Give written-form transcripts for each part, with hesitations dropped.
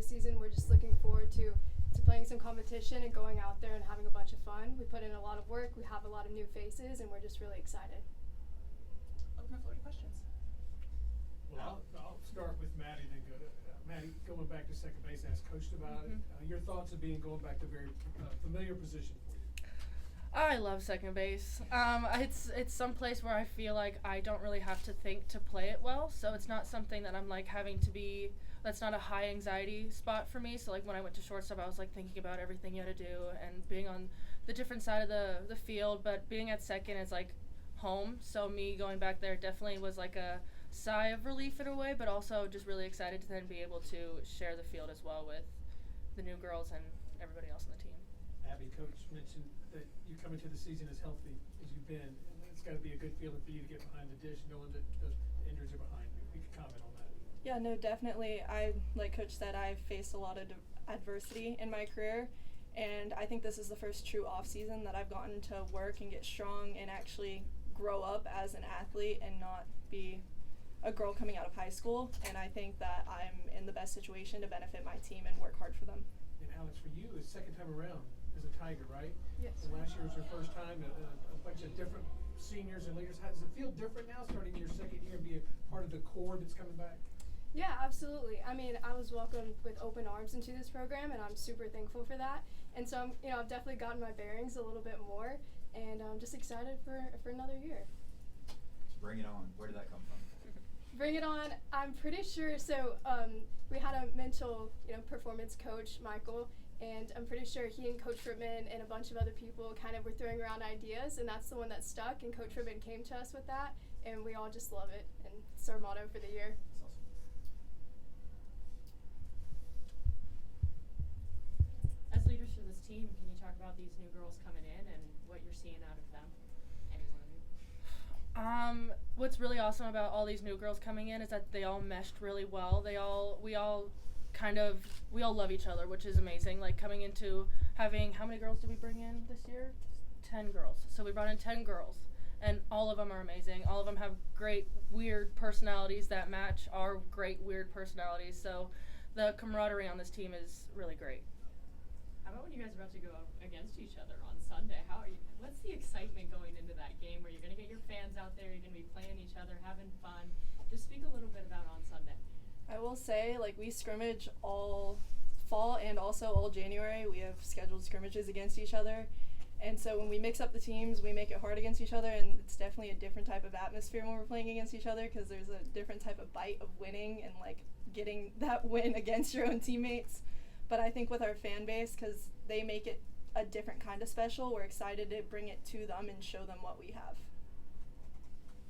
season, we're just looking forward to playing some competition and going out there and having a bunch of fun. We put in a lot of work, we have a lot of new faces, and we're just really excited. Open the floor to questions. Well, I'll start with Maddie, then go to Maddie. Going back to second base, as coached about it. Your thoughts of going back to a very familiar position for you. I love second base. It's some place where I feel like I don't really have to think to play it well, so it's not something that I'm like having to be. That's not a high anxiety spot for me. So like when I went to shortstop, I was like thinking about everything you had to do and being on the different side of the field. But being at second is like home. So me going back there definitely was like a sigh of relief in a way, but also just really excited to then be able to share the field as well with the new girls and everybody else on the team. Aby, Coach mentioned that you come into the season as healthy as you've been, and it's got to be a good feeling for you to get behind the dish knowing that the injuries are behind you. If you could comment on that. Yeah, no, definitely. Like Coach said, I've faced a lot of adversity in my career, and I think this is the first true off season that I've gotten to work and get strong and actually grow up as an athlete and not be a girl coming out of high school. And I think that I'm in the best situation to benefit my team and work hard for them. And Alex, for you, it's second time around as a Tiger, right? Yes. And last year was your first time, a bunch of different seniors and leaders. How does it feel different now, starting your second year, be a part of the core that's coming back? Yeah, absolutely. I mean, I was welcomed with open arms into this program, and I'm super thankful for that. And so, I've definitely gotten my bearings a little bit more, and I'm just excited for another year. Bring it on. Where did that come from? Bring it on. I'm pretty sure. So we had a mental, performance coach, Michael, and I'm pretty sure he and Coach Rittman and a bunch of other people kind of were throwing around ideas, and that's the one that stuck. And Coach Rittman came to us with that, and we all just love it. And it's our motto for the year. As leaders for this team, can you talk about these new girls coming in and what you're seeing out of them? Any one of you? What's really awesome about all these new girls coming in is that they all meshed really well. We all love each other, which is amazing. Like coming into having, how many girls did we bring in this year? 10 girls. So we brought in 10 girls, and all of them are amazing. All of them have great, weird personalities that match our great, weird personalities. So the camaraderie on this team is really great. How about when you guys are about to go against each other on Sunday? What's the excitement going into that game where you're going to get your fans out there, you're going to be playing each other, having fun? Just speak a little bit about on Sunday. I will say, we scrimmage all fall and also all January. We have scheduled scrimmages against each other. And so when we mix up the teams, we make it hard against each other, and it's definitely a different type of atmosphere when we're playing against each other because there's a different type of bite of winning and, getting that win against your own teammates. But I think with our fan base, because they make it a different kind of special, we're excited to bring it to them and show them what we have.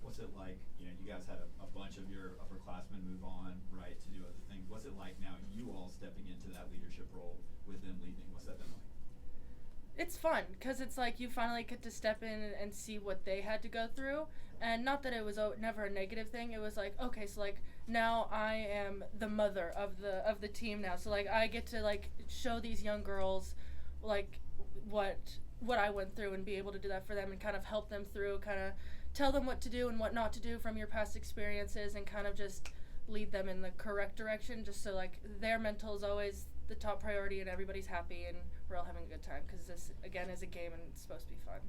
What's it like, you guys had a bunch of your upperclassmen move on, right, to do other things. What's it like now, you all stepping into that leadership role with them leaving? What's that been like? It's fun because it's like you finally get to step in and see what they had to go through, and not that it was never a negative thing. It was like, okay, so now I am the mother of the team now, so I get to show these young girls what I went through and be able to do that for them and kind of help them through, kind of tell them what to do and what not to do from your past experiences and kind of just lead them in the correct direction, just so their mental is always the top priority and everybody's happy and we're all having a good time because this again is a game and it's supposed to be fun.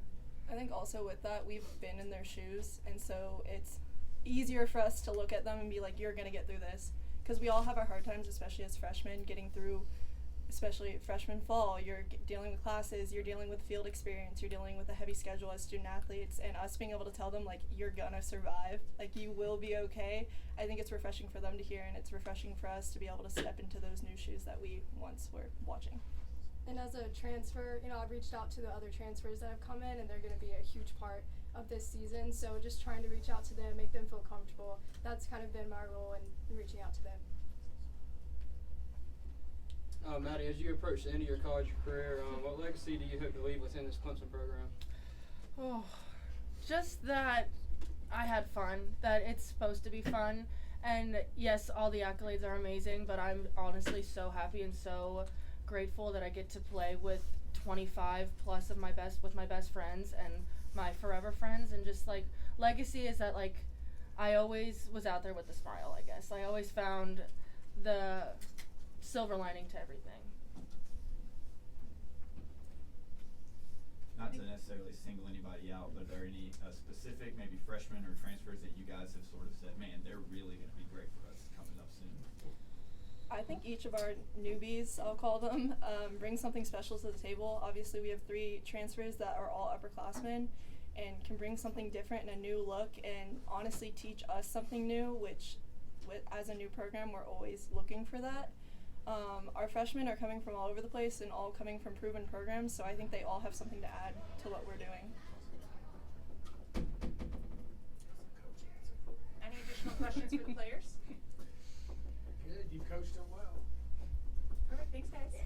I think also with that, we've been in their shoes, and so it's easier for us to look at them and be like, you're going to get through this, because we all have our hard times, especially as freshmen, getting through, especially freshman fall. You're dealing with classes, you're dealing with field experience, you're dealing with a heavy schedule as student athletes, and us being able to tell them, you're going to survive, you will be okay. I think it's refreshing for them to hear, and it's refreshing for us to be able to step into those new shoes that we once were watching. And as a transfer, I've reached out to the other transfers that have come in, and they're going to be a huge part of this season. So just trying to reach out to them, make them feel comfortable. That's kind of been my role in reaching out to them. Maddie, as you approach the end of your college career, what legacy do you hope to leave within this Clemson program? Oh, just that I had fun, that it's supposed to be fun. And yes, all the accolades are amazing, but I'm honestly so happy and so grateful that I get to play with 25 plus of my best friends and my forever friends. And just legacy is that I always was out there with a smile, I guess. I always found the silver lining to everything. Not to necessarily single anybody out, but are there any specific maybe freshmen or transfers that you guys have sort of said, man, they're really going to be great for us coming up soon? I think each of our newbies, I'll call them, bring something special to the table. Obviously, we have 3 transfers that are all upperclassmen and can bring something different and a new look and honestly teach us something new, which as a new program, we're always looking for that. Our freshmen are coming from all over the place and all coming from proven programs, so I think they all have something to add to what we're doing. Any additional questions for the players? Good, you've coached them well. Perfect, thanks guys.